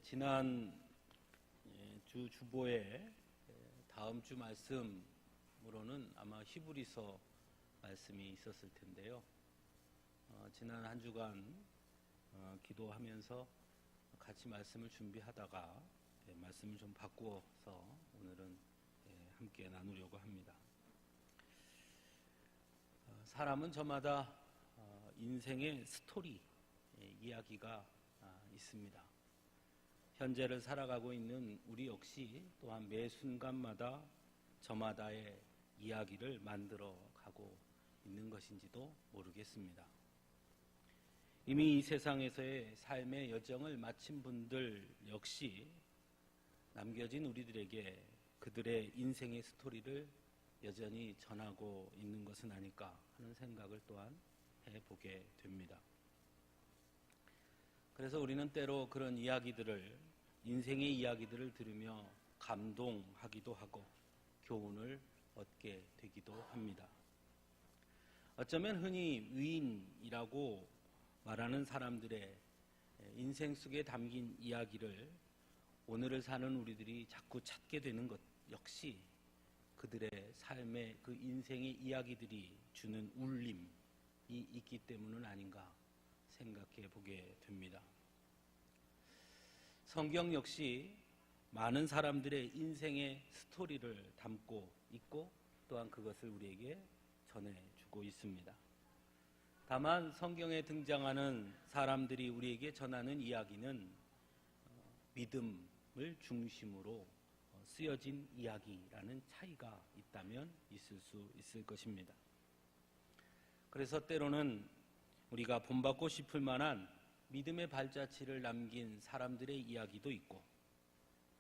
지난 주 주보에 다음 주 말씀으로는 아마 히브리서 말씀이 있었을 텐데요. 지난 한 주간 기도하면서 같이 말씀을 준비하다가 말씀을 좀 바꾸어서 오늘은 함께 나누려고 합니다. 사람은 저마다 인생의 스토리, 이야기가 있습니다. 현재를 살아가고 있는 우리 역시 또한 매 순간마다 저마다의 이야기를 만들어 가고 있는 것인지도 모르겠습니다. 이미 이 세상에서의 삶의 여정을 마친 분들 역시 남겨진 우리들에게 그들의 인생의 스토리를 여전히 전하고 있는 것은 아닐까 하는 생각을 또한 해보게 됩니다. 그래서 우리는 때로 그런 이야기들을, 인생의 이야기들을 들으며 감동하기도 하고 교훈을 얻게 되기도 합니다. 어쩌면 흔히 위인이라고 말하는 사람들의 인생 속에 담긴 이야기를 오늘을 사는 우리들이 자꾸 찾게 되는 것 역시 그들의 삶의 그 인생의 이야기들이 주는 울림이 있기 때문은 아닌가 생각해 보게 됩니다. 성경 역시 많은 사람들의 인생의 스토리를 담고 있고 또한 그것을 우리에게 전해주고 있습니다. 다만 성경에 등장하는 사람들이 우리에게 전하는 이야기는 믿음을 중심으로 쓰여진 이야기라는 차이가 있다면 있을 수 있을 것입니다. 그래서 때로는 우리가 본받고 싶을 만한 믿음의 발자취를 남긴 사람들의 이야기도 있고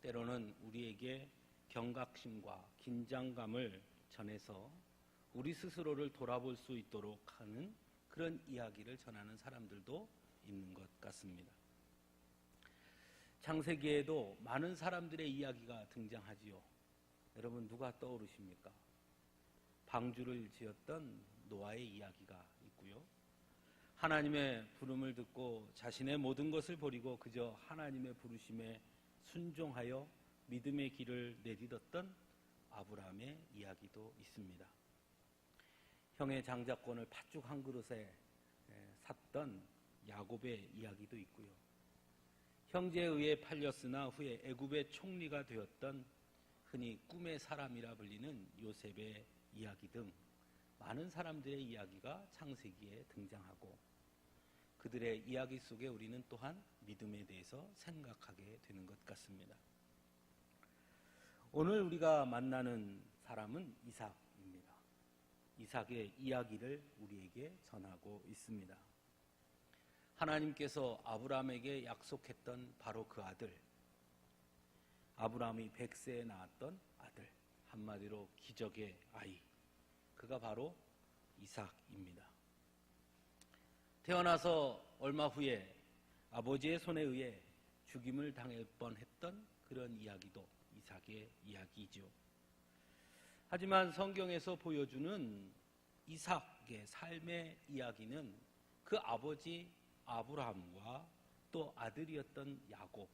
때로는 우리에게 경각심과 긴장감을 전해서 우리 스스로를 돌아볼 수 있도록 하는 그런 이야기를 전하는 사람들도 있는 것 같습니다. 창세기에도 많은 사람들의 이야기가 등장하지요. 여러분 누가 떠오르십니까? 방주를 지었던 노아의 이야기가 있고요. 하나님의 부름을 듣고 자신의 모든 것을 버리고 그저 하나님의 부르심에 순종하여 믿음의 길을 내딛었던 아브라함의 이야기도 있습니다. 형의 장자권을 팥죽 한 그릇에 샀던 야곱의 이야기도 있고요. 형제에 의해 팔렸으나 후에 애굽의 총리가 되었던 흔히 꿈의 사람이라 불리는 요셉의 이야기 등 많은 사람들의 이야기가 창세기에 등장하고 그들의 이야기 속에 우리는 또한 믿음에 대해서 생각하게 되는 것 같습니다. 오늘 우리가 만나는 사람은 이삭입니다. 이삭의 이야기를 우리에게 전하고 있습니다. 하나님께서 아브라함에게 약속했던 바로 그 아들, 아브라함이 100세에 낳았던 아들, 한마디로 기적의 아이, 그가 바로 이삭입니다. 태어나서 얼마 후에 아버지의 손에 의해 죽임을 당할 뻔했던 그런 이야기도 이삭의 이야기죠. 하지만 성경에서 보여주는 이삭의 삶의 이야기는 그 아버지 아브라함과 또 아들이었던 야곱,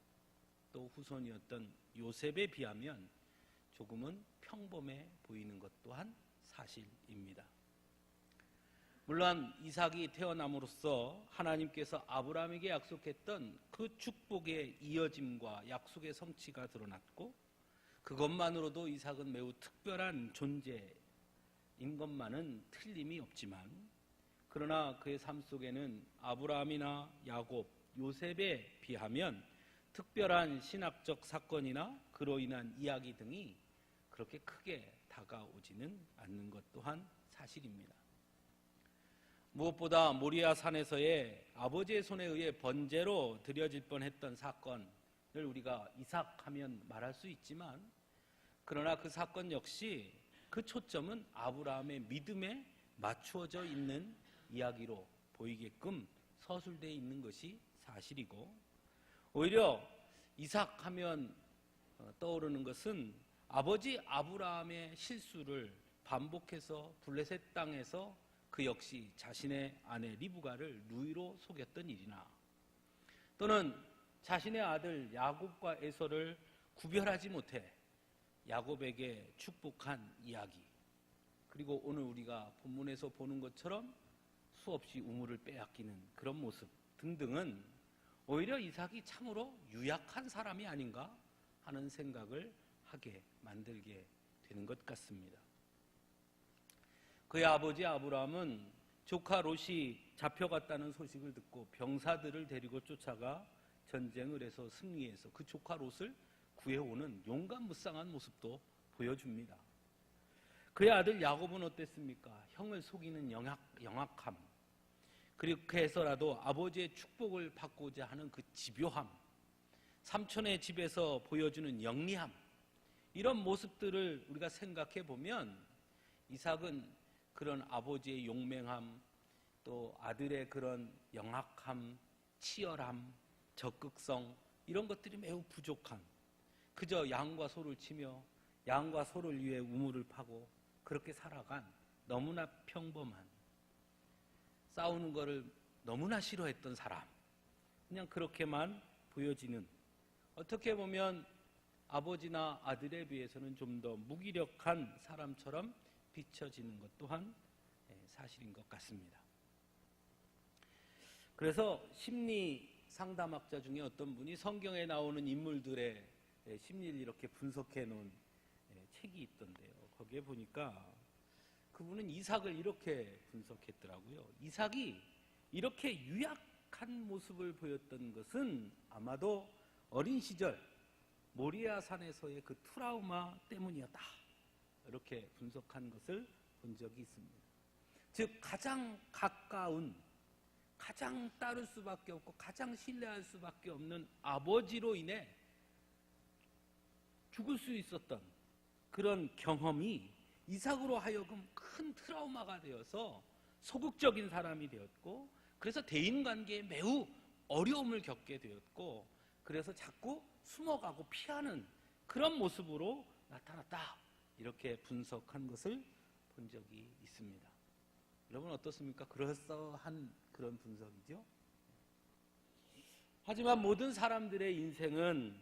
또 후손이었던 요셉에 비하면 조금은 평범해 보이는 것 또한 사실입니다. 물론 이삭이 태어남으로써 하나님께서 아브라함에게 약속했던 그 축복의 이어짐과 약속의 성취가 드러났고 그것만으로도 이삭은 매우 특별한 존재인 것만은 틀림이 없지만 그러나 그의 삶 속에는 아브라함이나 야곱, 요셉에 비하면 특별한 신학적 사건이나 그로 인한 이야기 등이 그렇게 크게 다가오지는 않는 것 또한 사실입니다. 무엇보다 모리아 산에서의 아버지의 손에 의해 번제로 드려질 뻔했던 사건을 우리가 이삭하면 말할 수 있지만 그러나 그 사건 역시 그 초점은 아브라함의 믿음에 맞추어져 있는 이야기로 보이게끔 서술되어 있는 것이 사실이고 오히려 이삭하면 떠오르는 것은 아버지 아브라함의 실수를 반복해서 블레셋 땅에서 그 역시 자신의 아내 리브가를 누이로 속였던 일이나 또는 자신의 아들 야곱과 에서를 구별하지 못해 야곱에게 축복한 이야기, 그리고 오늘 우리가 본문에서 보는 것처럼 수없이 우물을 빼앗기는 그런 모습 등등은 오히려 이삭이 참으로 유약한 사람이 아닌가 하는 생각을 하게 만들게 되는 것 같습니다. 그의 아버지 아브라함은 조카 롯이 잡혀갔다는 소식을 듣고 병사들을 데리고 쫓아가 전쟁을 해서 승리해서 그 조카 롯을 구해오는 용감무쌍한 모습도 보여줍니다. 그의 아들 야곱은 어땠습니까? 형을 속이는 영악함, 그렇게 해서라도 아버지의 축복을 받고자 하는 그 집요함, 삼촌의 집에서 보여주는 영리함, 이런 모습들을 우리가 생각해 보면 이삭은 그런 아버지의 용맹함, 또 아들의 그런 영악함, 치열함, 적극성, 이런 것들이 매우 부족한, 그저 양과 소를 치며 양과 소를 위해 우물을 파고 그렇게 살아간 너무나 평범한, 싸우는 것을 너무나 싫어했던 사람, 그냥 그렇게만 보여지는, 어떻게 보면 아버지나 아들에 비해서는 좀 더 무기력한 사람처럼 비춰지는 것 또한 사실인 것 같습니다. 그래서 심리 상담학자 중에 어떤 분이 성경에 나오는 인물들의 심리를 이렇게 분석해 놓은 책이 있던데요. 거기에 보니까 그분은 이삭을 이렇게 분석했더라고요. 이삭이 이렇게 유약한 모습을 보였던 것은 아마도 어린 시절 모리아 산에서의 그 트라우마 때문이었다, 이렇게 분석한 것을 본 적이 있습니다. 즉 가장 가까운, 가장 따를 수밖에 없고 가장 신뢰할 수밖에 없는 아버지로 인해 죽을 수 있었던 그런 경험이 이삭으로 하여금 큰 트라우마가 되어서 소극적인 사람이 되었고, 그래서 대인관계에 매우 어려움을 겪게 되었고, 그래서 자꾸 숨어가고 피하는 그런 모습으로 나타났다, 이렇게 분석한 것을 본 적이 있습니다. 여러분 어떻습니까? 그럴싸한 그런 분석이죠. 하지만 모든 사람들의 인생은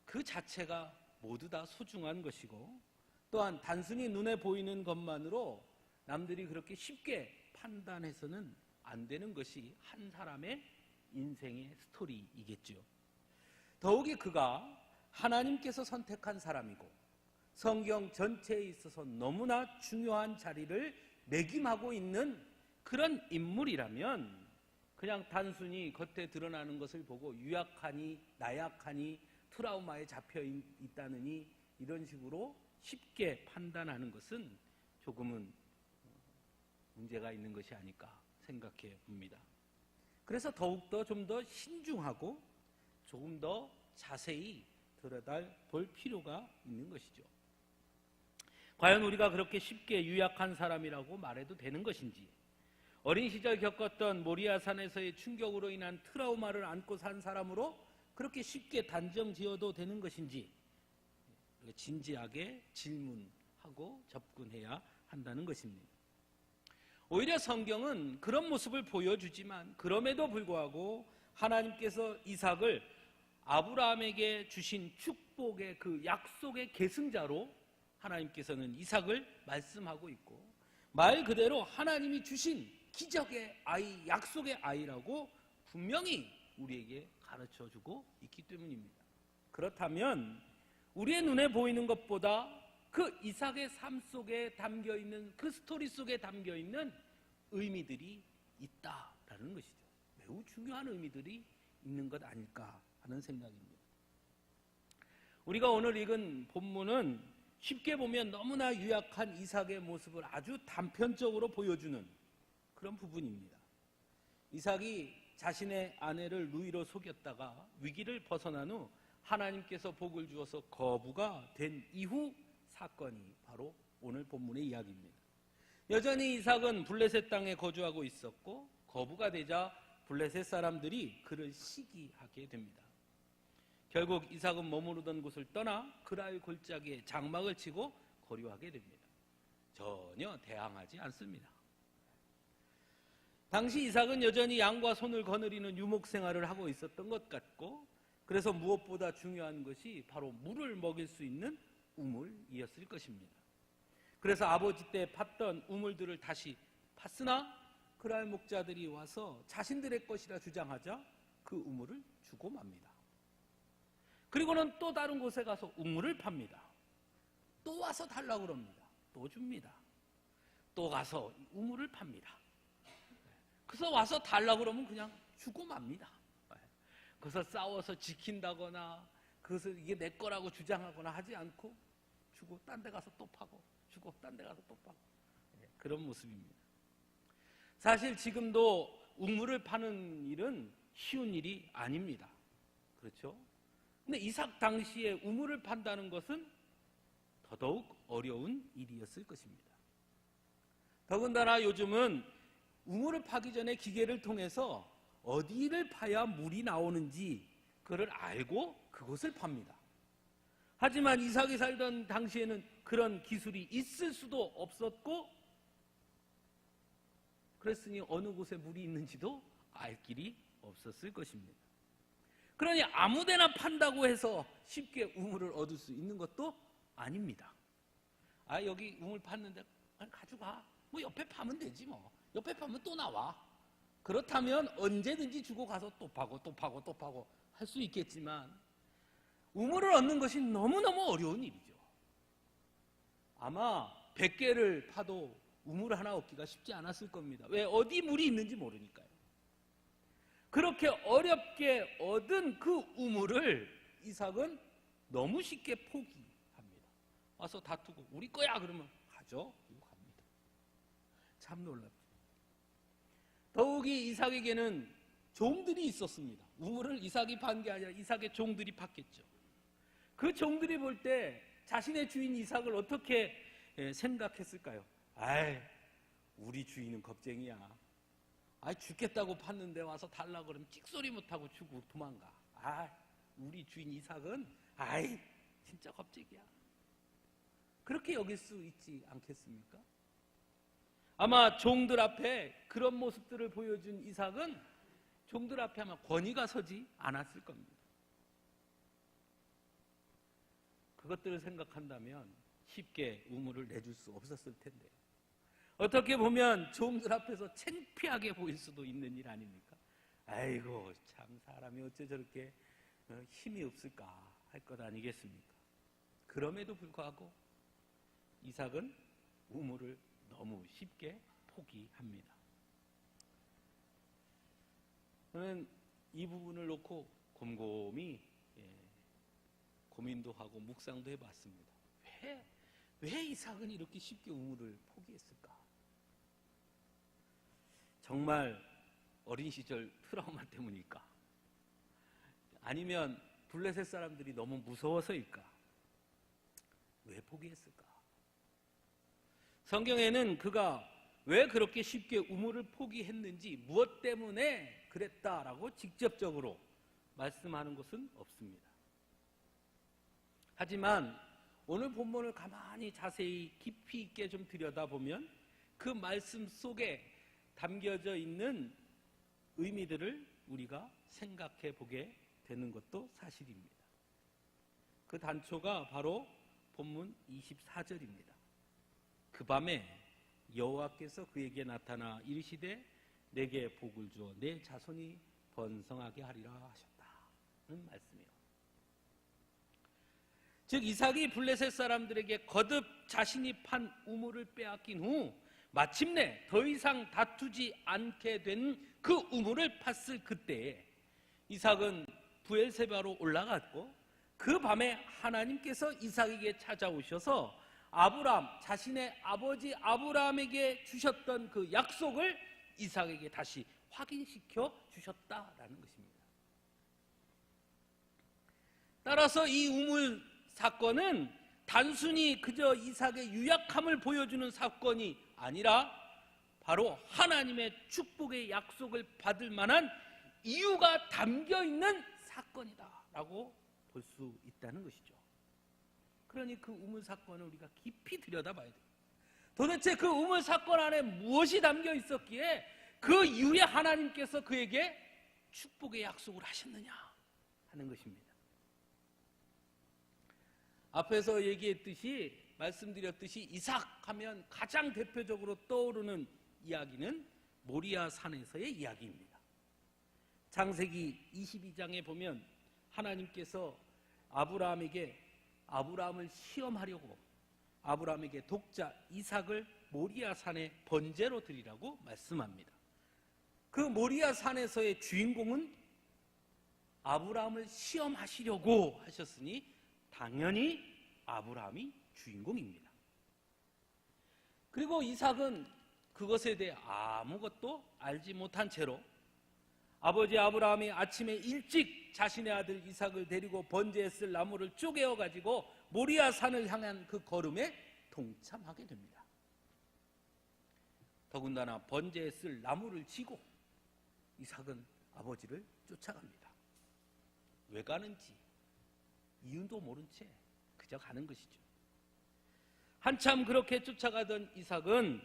그 자체가 모두 다 소중한 것이고, 또한 단순히 눈에 보이는 것만으로 남들이 그렇게 쉽게 판단해서는 안 되는 것이 한 사람의 인생의 스토리이겠죠. 더욱이 그가 하나님께서 선택한 사람이고 성경 전체에 있어서 너무나 중요한 자리를 매김하고 있는 그런 인물이라면, 그냥 단순히 겉에 드러나는 것을 보고 유약하니 나약하니 트라우마에 잡혀 있다느니 이런 식으로 쉽게 판단하는 것은 조금은 문제가 있는 것이 아닐까 생각해 봅니다. 그래서 더욱더 좀 더 신중하고 조금 더 자세히 들여다볼 필요가 있는 것이죠. 과연 우리가 그렇게 쉽게 유약한 사람이라고 말해도 되는 것인지, 어린 시절 겪었던 모리아산에서의 충격으로 인한 트라우마를 안고 산 사람으로 그렇게 쉽게 단정 지어도 되는 것인지 진지하게 질문하고 접근해야 한다는 것입니다. 오히려 성경은 그런 모습을 보여주지만 그럼에도 불구하고 하나님께서 이삭을 아브라함에게 주신 축복의 그 약속의 계승자로 하나님께서는 이삭을 말씀하고 있고, 말 그대로 하나님이 주신 기적의 아이, 약속의 아이라고 분명히 우리에게 가르쳐주고 있기 때문입니다. 그렇다면 우리의 눈에 보이는 것보다 그 이삭의 삶 속에 담겨있는, 그 스토리 속에 담겨있는 의미들이 있다라는 것이죠. 매우 중요한 의미들이 있는 것 아닐까 하는 생각입니다. 우리가 오늘 읽은 본문은 쉽게 보면 너무나 유약한 이삭의 모습을 아주 단편적으로 보여주는 그런 부분입니다. 이삭이 자신의 아내를 누이로 속였다가 위기를 벗어난 후 하나님께서 복을 주어서 거부가 된 이후 사건이 바로 오늘 본문의 이야기입니다. 여전히 이삭은 블레셋 땅에 거주하고 있었고, 거부가 되자 블레셋 사람들이 그를 시기하게 됩니다. 결국 이삭은 머무르던 곳을 떠나 그랄 골짜기에 장막을 치고 거류하게 됩니다. 전혀 대항하지 않습니다. 당시 이삭은 여전히 양과 손을 거느리는 유목 생활을 하고 있었던 것 같고, 그래서 무엇보다 중요한 것이 바로 물을 먹일 수 있는 우물이었을 것입니다. 그래서 아버지 때 팠던 우물들을 다시 팠으나 그랄 목자들이 와서 자신들의 것이라 주장하자 그 우물을 주고 맙니다. 그리고는 또 다른 곳에 가서 우물을 팝니다. 또 와서 달라고 그럽니다. 또 줍니다. 또 가서 우물을 팝니다. 그래서 와서 달라고 그러면 그냥 주고 맙니다. 그래서 싸워서 지킨다거나 그것을 이게 내 거라고 주장하거나 하지 않고 주고 딴 데 가서 또 파고 주고 딴 데 가서 또 파고 그런 모습입니다. 사실 지금도 우물을 파는 일은 쉬운 일이 아닙니다. 그렇죠? 근데 이삭 당시에 우물을 판다는 것은 더더욱 어려운 일이었을 것입니다. 더군다나 요즘은 우물을 파기 전에 기계를 통해서 어디를 파야 물이 나오는지 그걸 알고 그것을 팝니다. 하지만 이삭이 살던 당시에는 그런 기술이 있을 수도 없었고 그랬으니 어느 곳에 물이 있는지도 알 길이 없었을 것입니다. 그러니 아무데나 판다고 해서 쉽게 우물을 얻을 수 있는 것도 아닙니다. 여기 우물 팠는데 가져가. 뭐 옆에 파면 되지 뭐. 옆에 파면 또 나와. 그렇다면 언제든지 주고 가서 또 파고 또 파고 또 파고 할 수 있겠지만 우물을 얻는 것이 너무너무 어려운 일이죠. 아마 100개를 파도 우물 하나 얻기가 쉽지 않았을 겁니다. 왜? 어디 물이 있는지 모르니까요. 그렇게 어렵게 얻은 그 우물을 이삭은 너무 쉽게 포기합니다. 와서 다투고 우리 거야 그러면 가죠. 그리고 갑니다. 참 놀랍죠. 더욱이 이삭에게는 종들이 있었습니다. 우물을 이삭이 판 게 아니라 이삭의 종들이 팠겠죠. 그 종들이 볼 때 자신의 주인 이삭을 어떻게 생각했을까요? 우리 주인은 겁쟁이야. 죽겠다고 팠는데 와서 달라고 그러면 찍소리 못하고 주고 도망가. 우리 주인 이삭은 진짜 겁쟁이야. 그렇게 여길 수 있지 않겠습니까? 아마 종들 앞에 그런 모습들을 보여준 이삭은 종들 앞에 아마 권위가 서지 않았을 겁니다. 그것들을 생각한다면 쉽게 우물을 내줄 수 없었을 텐데요. 어떻게 보면 종들 앞에서 창피하게 보일 수도 있는 일 아닙니까? 아이고 참 사람이 어째 저렇게 힘이 없을까 할 것 아니겠습니까? 그럼에도 불구하고 이삭은 우물을 너무 쉽게 포기합니다. 저는 이 부분을 놓고 곰곰이 고민도 하고 묵상도 해봤습니다. 왜 이삭은 이렇게 쉽게 우물을 포기했을까? 정말 어린 시절 트라우마 때문일까? 아니면 블레셋 사람들이 너무 무서워서일까? 왜 포기했을까? 성경에는 그가 왜 그렇게 쉽게 우물을 포기했는지 무엇 때문에 그랬다라고 직접적으로 말씀하는 것은 없습니다. 하지만 오늘 본문을 가만히 자세히 깊이 있게 좀 들여다보면 그 말씀 속에 담겨져 있는 의미들을 우리가 생각해 보게 되는 것도 사실입니다. 그 단초가 바로 본문 24절입니다. 그 밤에 여호와께서 그에게 나타나 이르시되 내게 복을 주어 내 자손이 번성하게 하리라 하셨다는 말씀이에요. 즉 이삭이 블레셋 사람들에게 거듭 자신이 판 우물을 빼앗긴 후 마침내 더 이상 다투지 않게 된 그 우물을 팠을 그때에 이삭은 브엘세바로 올라갔고 그 밤에 하나님께서 이삭에게 찾아오셔서 자신의 아버지 아브라함에게 주셨던 그 약속을 이삭에게 다시 확인시켜 주셨다라는 것입니다. 따라서 이 우물 사건은 단순히 그저 이삭의 유약함을 보여주는 사건이 아니라 바로 하나님의 축복의 약속을 받을 만한 이유가 담겨있는 사건이다라고 볼 수 있다는 것이죠. 그러니 그 우물 사건을 우리가 깊이 들여다봐야 돼요. 도대체 그 우물 사건 안에 무엇이 담겨 있었기에 그 이후에 하나님께서 그에게 축복의 약속을 하셨느냐 하는 것입니다. 앞에서 얘기했듯이, 말씀드렸듯이 이삭 하면 가장 대표적으로 떠오르는 이야기는 모리아 산에서의 이야기입니다. 창세기 22장에 보면 하나님께서 아브라함을 시험하려고 아브라함에게 독자 이삭을 모리아 산에 번제로 드리라고 말씀합니다. 그 모리아 산에서의 주인공은 아브라함을 시험하시려고 하셨으니 당연히 아브라함이 주인공입니다. 그리고 이삭은 그것에 대해 아무것도 알지 못한 채로 아버지 아브라함이 아침에 일찍 자신의 아들 이삭을 데리고 번제에 쓸 나무를 쪼개어 가지고 모리아 산을 향한 그 걸음에 동참하게 됩니다. 더군다나 번제에 쓸 나무를 지고 이삭은 아버지를 쫓아갑니다. 왜 가는지 이유도 모른 채 그저 가는 것이죠. 한참 그렇게 쫓아가던 이삭은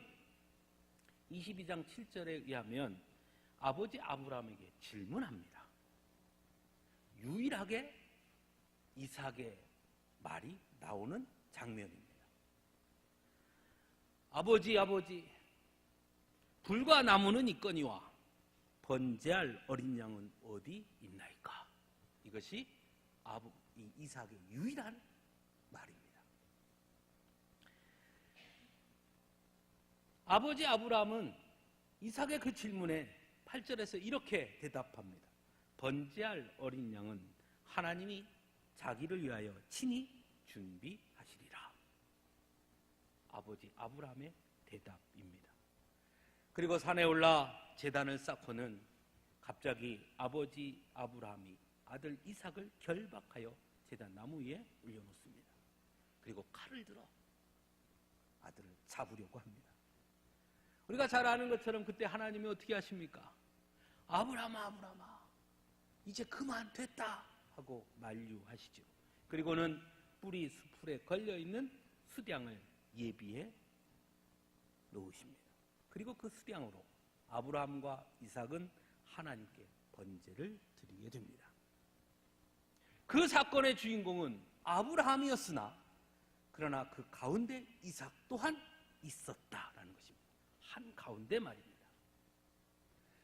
22장 7절에 의하면 아버지 아브라함에게 질문합니다. 유일하게 이삭의 말이 나오는 장면입니다. 아버지, 불과 나무는 있거니와 번제할 어린 양은 어디 있나이까? 이것이 이삭의 유일한 말입니다. 아버지 아브라함은 이삭의 그 질문에 8절에서 이렇게 대답합니다. 번제할 어린 양은 하나님이 자기를 위하여 친히 준비하시리라. 아버지 아브라함의 대답입니다. 그리고 산에 올라 제단을 쌓고는 갑자기 아버지 아브라함이 아들 이삭을 결박하여 제단 나무 위에 올려놓습니다. 그리고 칼을 들어 아들을 잡으려고 합니다. 우리가 잘 아는 것처럼 그때 하나님이 어떻게 하십니까? 아브라함아 이제 그만 됐다 하고 만류하시죠. 그리고는 뿌리 수풀에 걸려있는 수량을 예비해 놓으십니다. 그리고 그 수량으로 아브라함과 이삭은 하나님께 번제를 드리게 됩니다. 그 사건의 주인공은 아브라함이었으나 그러나 그 가운데 이삭 또한 있었다라는 것입니다. 한가운데 말입니다.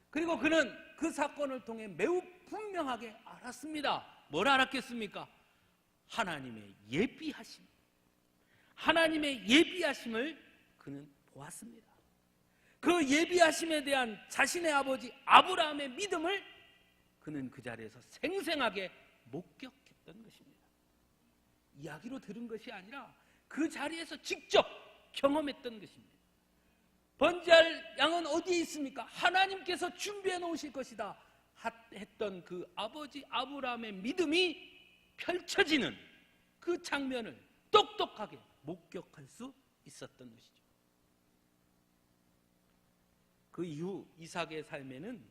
그리고 그는 그 사건을 통해 매우 분명하게 알았습니다. 뭘 알았겠습니까? 하나님의 예비하심을 그는 보았습니다. 그 예비하심에 대한 자신의 아버지 아브라함의 믿음을 그는 그 자리에서 생생하게 목격했던 것입니다. 이야기로 들은 것이 아니라 그 자리에서 직접 경험했던 것입니다. 번제할 양은 어디에 있습니까? 하나님께서 준비해 놓으실 것이다 했던 그 아버지 아브라함의 믿음이 펼쳐지는 그 장면을 똑똑하게 목격할 수 있었던 것이죠. 그 이후 이삭의 삶에는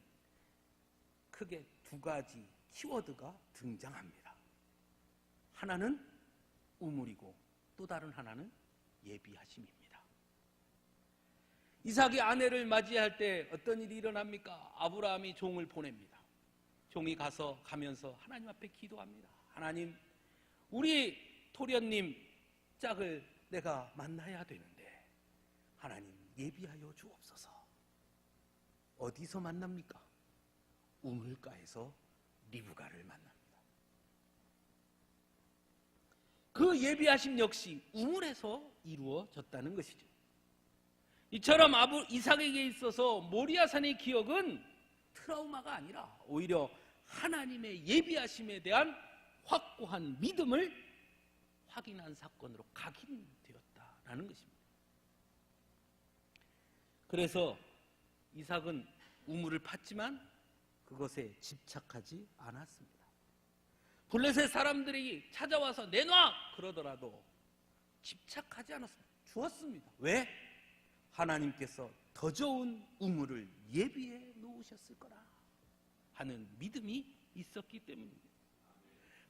크게 두 가지 키워드가 등장합니다. 하나는 우물이고 또 다른 하나는 예비하심입니다. 이삭이 아내를 맞이할 때 어떤 일이 일어납니까? 아브라함이 종을 보냅니다. 종이 가면서 하나님 앞에 기도합니다. 하나님, 우리 토련님 짝을 내가 만나야 되는데 하나님 예비하여 주옵소서. 어디서 만납니까? 우물가에서 리브가를 만납니다. 그 예비하심 역시 우물에서 이루어졌다는 것이죠. 이처럼 이삭에게 있어서 모리아산의 기억은 트라우마가 아니라 오히려 하나님의 예비하심에 대한 확고한 믿음을 확인한 사건으로 각인되었다라는 것입니다. 그래서 이삭은 우물을 팠지만 그것에 집착하지 않았습니다. 블레셋 사람들이 찾아와서 내놔 그러더라도 집착하지 않았습니다. 주었습니다. 왜? 하나님께서 더 좋은 우물을 예비해 놓으셨을 거라 하는 믿음이 있었기 때문입니다.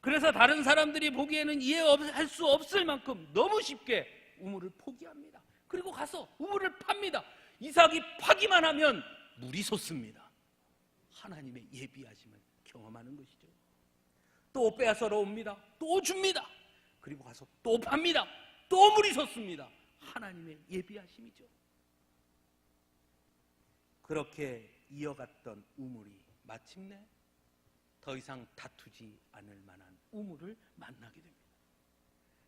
그래서 다른 사람들이 보기에는 이해할 수 없을 만큼 너무 쉽게 우물을 포기합니다. 그리고 가서 우물을 팝니다. 이삭이 파기만 하면 물이 솟습니다. 하나님의 예비하심을 경험하는 것이죠. 또 빼앗으러 옵니다. 또 줍니다. 그리고 가서 또 팝니다. 또 물이 솟습니다. 하나님의 예비하심이죠. 그렇게 이어갔던 우물이 마침내 더 이상 다투지 않을 만한 우물을 만나게 됩니다.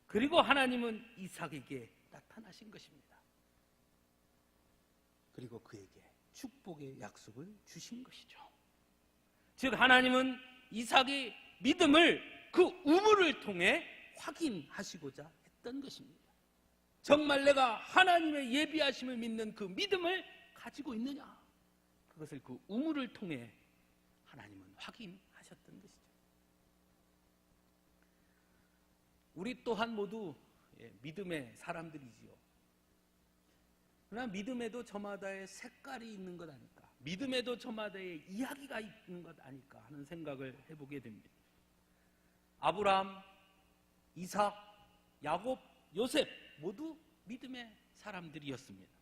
그리고 하나님은 이삭에게 나타나신 것입니다. 그리고 그에게 축복의 약속을 주신 것이죠. 즉 하나님은 이삭의 믿음을 그 우물을 통해 확인하시고자 했던 것입니다. 정말 내가 하나님의 예비하심을 믿는 그 믿음을 가지고 있느냐? 그것을 그 우물을 통해 하나님은 확인하셨던 것이죠. 우리 또한 모두 믿음의 사람들이지요. 그러나 믿음에도 저마다의 색깔이 있는 것 아닐까, 믿음에도 저마다의 이야기가 있는 것 아닐까 하는 생각을 해보게 됩니다. 아브라함, 이삭, 야곱, 요셉 모두 믿음의 사람들이었습니다.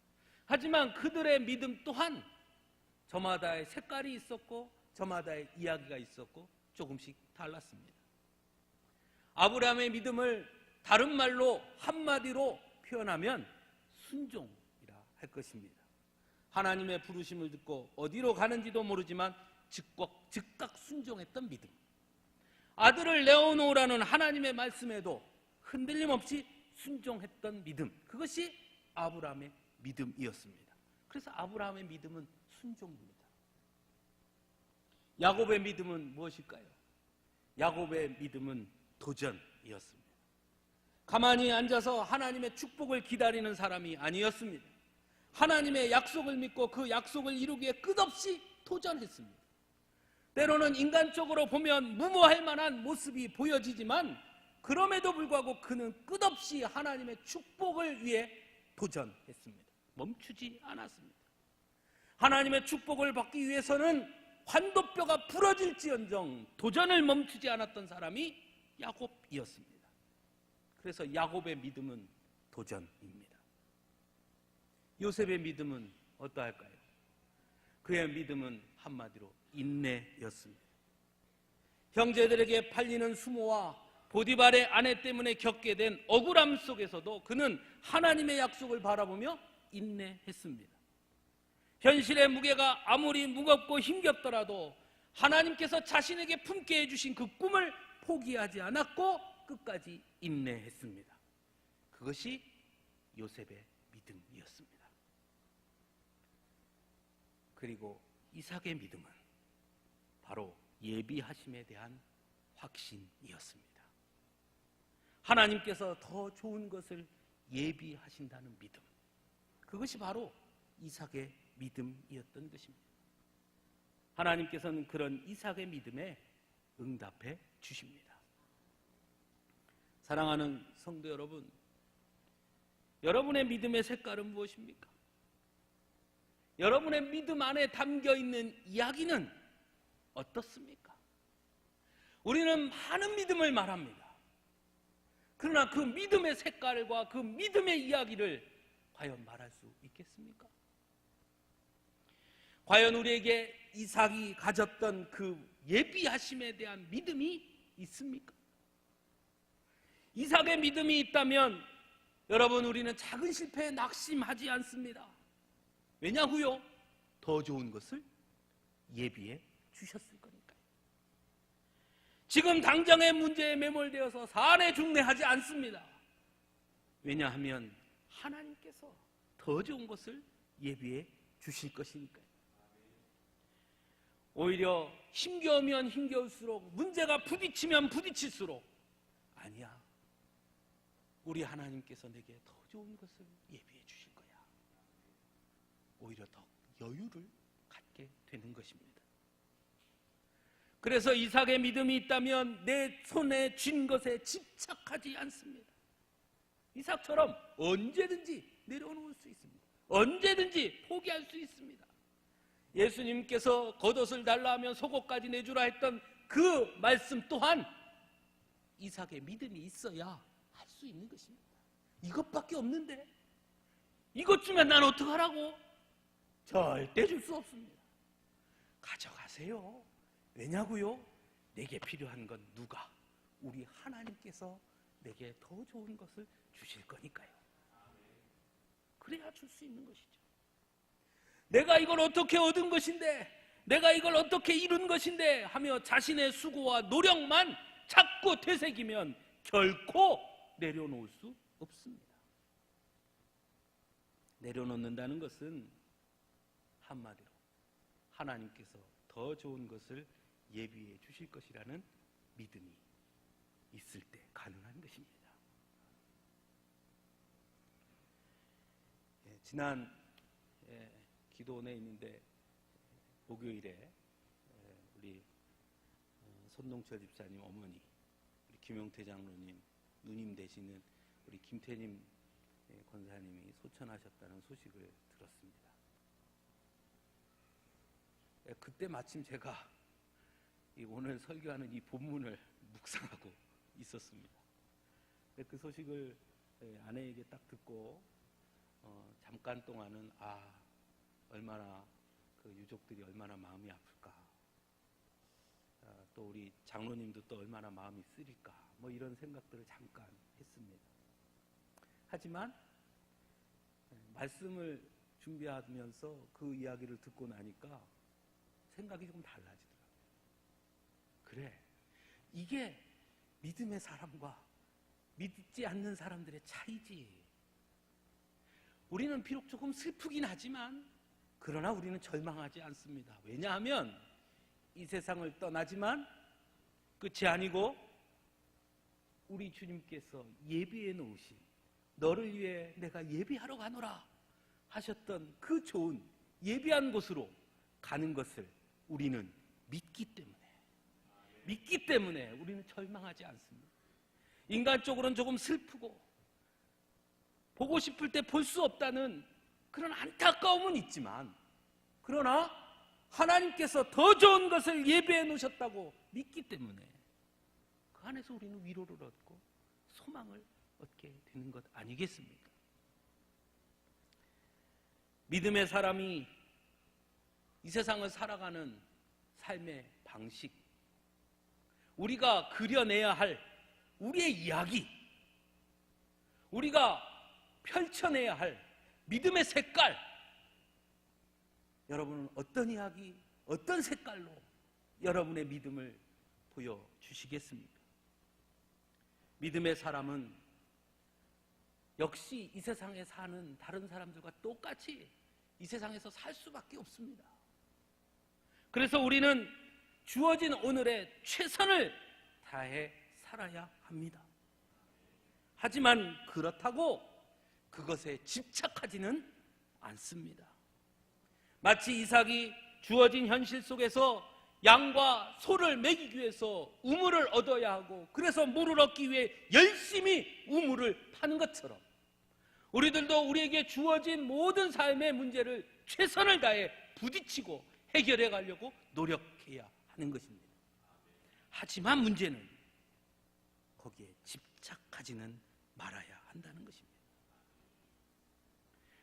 하지만 그들의 믿음 또한 저마다의 색깔이 있었고 저마다의 이야기가 있었고 조금씩 달랐습니다. 아브라함의 믿음을 다른 말로 한마디로 표현하면 순종이라 할 것입니다. 하나님의 부르심을 듣고 어디로 가는지도 모르지만 즉각 순종했던 믿음. 아들을 내어놓으라는 하나님의 말씀에도 흔들림 없이 순종했던 믿음. 그것이 아브라함의 믿음이었습니다. 그래서 아브라함의 믿음은 순종입니다. 야곱의 믿음은 무엇일까요? 야곱의 믿음은 도전이었습니다. 가만히 앉아서 하나님의 축복을 기다리는 사람이 아니었습니다. 하나님의 약속을 믿고 그 약속을 이루기에 끝없이 도전했습니다. 때로는 인간적으로 보면 무모할 만한 모습이 보여지지만 그럼에도 불구하고 그는 끝없이 하나님의 축복을 위해 도전했습니다. 멈추지 않았습니다. 하나님의 축복을 받기 위해서는 환도뼈가 부러질지언정 도전을 멈추지 않았던 사람이 야곱이었습니다. 그래서 야곱의 믿음은 도전입니다. 요셉의 믿음은 어떠할까요? 그의 믿음은 한마디로 인내였습니다. 형제들에게 팔리는 수모와 보디발의 아내 때문에 겪게 된 억울함 속에서도 그는 하나님의 약속을 바라보며 인내했습니다. 현실의 무게가 아무리 무겁고 힘겹더라도 하나님께서 자신에게 품게 해주신 그 꿈을 포기하지 않았고 끝까지 인내했습니다. 그것이 요셉의 믿음이었습니다. 그리고 이삭의 믿음은 바로 예비하심에 대한 확신이었습니다. 하나님께서 더 좋은 것을 예비하신다는 믿음, 그것이 바로 이삭의 믿음이었던 것입니다. 하나님께서는 그런 이삭의 믿음에 응답해 주십니다. 사랑하는 성도 여러분, 여러분의 믿음의 색깔은 무엇입니까? 여러분의 믿음 안에 담겨있는 이야기는 어떻습니까? 우리는 많은 믿음을 말합니다. 그러나 그 믿음의 색깔과 그 믿음의 이야기를 과연 말할 수 있겠습니까? 과연 우리에게 이삭이 가졌던 그 예비하심에 대한 믿음이 있습니까? 이삭의 믿음이 있다면 여러분, 우리는 작은 실패에 낙심하지 않습니다. 왜냐고요? 더 좋은 것을 예비해 주셨을 거니까요. 지금 당장의 문제에 매몰되어서 사안에 중매하지 않습니다. 왜냐하면 하나님께서 더 좋은 것을 예비해 주실 것이니까요. 오히려 힘겨우면 힘겨울수록, 문제가 부딪히면 부딪힐수록, 아니야, 우리 하나님께서 내게 더 좋은 것을 예비해 주실 거야, 오히려 더 여유를 갖게 되는 것입니다. 그래서 이삭의 믿음이 있다면 내 손에 쥔 것에 집착하지 않습니다. 이삭처럼 언제든지 내려놓을 수 있습니다. 언제든지 포기할 수 있습니다. 예수님께서 겉옷을 달라 하면 속옷까지 내주라 했던 그 말씀 또한 이삭의 믿음이 있어야 할 수 있는 것입니다. 이것밖에 없는데 이것 주면 난 어떡하라고? 절대 줄 수 없습니다. 가져가세요. 왜냐고요? 내게 필요한 건 누가 우리 하나님께서 내게 더 좋은 것을 주실 거니까요. 그래야 줄 수 있는 것이죠. 내가 이걸 어떻게 얻은 것인데, 내가 이걸 어떻게 이룬 것인데 하며 자신의 수고와 노력만 자꾸 되새기면 결코 내려놓을 수 없습니다. 내려놓는다는 것은 한마디로 하나님께서 더 좋은 것을 예비해 주실 것이라는 믿음이 있을 때 가능한 것입니다. 지난 기도원에 있는데 목요일에 우리 손동철 집사님 어머니, 우리 김용태 장로님 누님 되시는 우리 김태님 권사님이 소천하셨다는 소식을 들었습니다. 그때 마침 제가 오늘 설교하는 이 본문을 묵상하고 있었습니다. 그 소식을 아내에게 딱 듣고 잠깐 동안은 얼마나 그 유족들이 얼마나 마음이 아플까, 또 우리 장로님도 또 얼마나 마음이 쓰릴까, 뭐 이런 생각들을 잠깐 했습니다. 하지만 말씀을 준비하면서 그 이야기를 듣고 나니까 생각이 조금 달라지더라고요. 그래, 이게 믿음의 사람과 믿지 않는 사람들의 차이지. 우리는 비록 조금 슬프긴 하지만 그러나 우리는 절망하지 않습니다. 왜냐하면 이 세상을 떠나지만 끝이 아니고 우리 주님께서 예비해 놓으신, 너를 위해 내가 예비하러 가노라 하셨던 그 좋은 예비한 곳으로 가는 것을 우리는 믿기 때문에 우리는 절망하지 않습니다. 인간적으로는 조금 슬프고 보고 싶을 때 볼 수 없다는 그런 안타까움은 있지만, 그러나 하나님께서 더 좋은 것을 예비해 놓으셨다고 믿기 때문에 그 안에서 우리는 위로를 얻고 소망을 얻게 되는 것 아니겠습니까? 믿음의 사람이 이 세상을 살아가는 삶의 방식, 우리가 그려내야 할 우리의 이야기, 우리가 펼쳐내야 할 믿음의 색깔, 여러분은 어떤 이야기, 어떤 색깔로 여러분의 믿음을 보여주시겠습니까? 믿음의 사람은 역시 이 세상에 사는 다른 사람들과 똑같이 이 세상에서 살 수밖에 없습니다. 그래서 우리는 주어진 오늘의 최선을 다해 살아야 합니다. 하지만 그렇다고 그것에 집착하지는 않습니다. 마치 이삭이 주어진 현실 속에서 양과 소를 먹이기 위해서 우물을 얻어야 하고, 그래서 물을 얻기 위해 열심히 우물을 파는 것처럼 우리들도 우리에게 주어진 모든 삶의 문제를 최선을 다해 부딪히고 해결해 가려고 노력해야 하는 것입니다. 하지만 문제는 거기에 집착하지는 말아야 한다는 것입니다.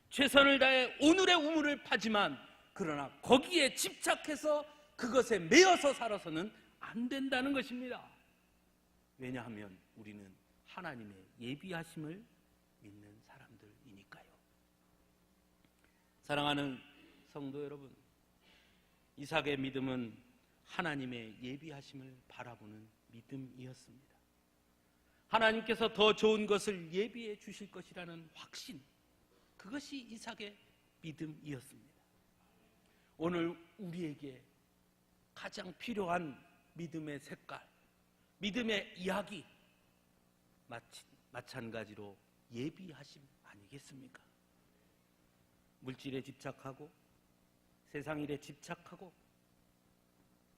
최선을 다해 오늘의 우물을 파지만 그러나 거기에 집착해서 그것에 매여서 살아서는 안 된다는 것입니다. 왜냐하면 우리는 하나님의 예비하심을 믿는 사람들이니까요. 사랑하는 성도 여러분, 이삭의 믿음은 하나님의 예비하심을 바라보는 믿음이었습니다. 하나님께서 더 좋은 것을 예비해 주실 것이라는 확신, 그것이 이삭의 믿음이었습니다. 오늘 우리에게 가장 필요한 믿음의 색깔, 믿음의 이야기, 마찬가지로 예비하심 아니겠습니까? 물질에 집착하고 세상 일에 집착하고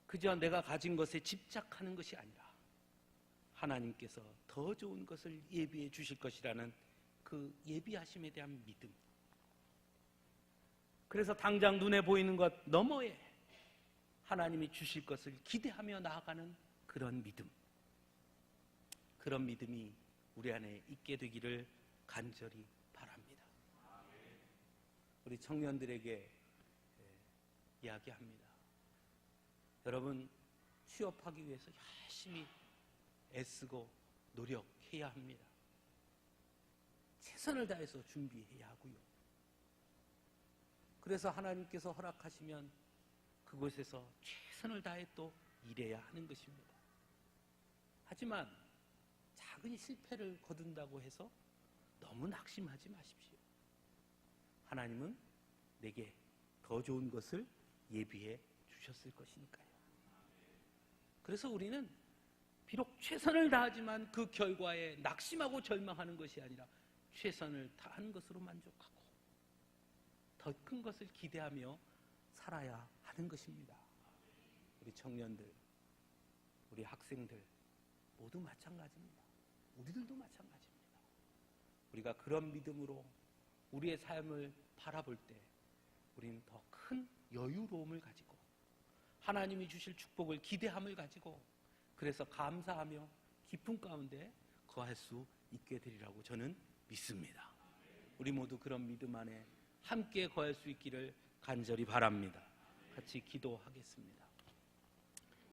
그저 내가 가진 것에 집착하는 것이 아니라 하나님께서 더 좋은 것을 예비해 주실 것이라는 그 예비하심에 대한 믿음, 그래서 당장 눈에 보이는 것 너머에 하나님이 주실 것을 기대하며 나아가는 그런 믿음, 그런 믿음이 우리 안에 있게 되기를 간절히 바랍니다. 우리 청년들에게 이야기합니다. 여러분, 취업하기 위해서 열심히 애쓰고 노력해야 합니다. 최선을 다해서 준비해야 하고요. 그래서 하나님께서 허락하시면 그곳에서 최선을 다해 또 일해야 하는 것입니다. 하지만 작은 실패를 거둔다고 해서 너무 낙심하지 마십시오. 하나님은 내게 더 좋은 것을 예비해 주셨을 것이니까요. 그래서 우리는 비록 최선을 다하지만 그 결과에 낙심하고 절망하는 것이 아니라 최선을 다한 것으로 만족하고 더 큰 것을 기대하며 살아야 하는 것입니다. 우리 청년들, 우리 학생들 모두 마찬가지입니다. 우리들도 마찬가지입니다. 우리가 그런 믿음으로 우리의 삶을 바라볼 때 우리는 더 큰 여유로움을 가지고 하나님이 주실 축복을 기대함을 가지고 그래서 감사하며 기쁨 가운데 거할 수 있게 되리라고 저는 믿습니다. 우리 모두 그런 믿음 안에 함께 거할 수 있기를 간절히 바랍니다. 같이 기도하겠습니다.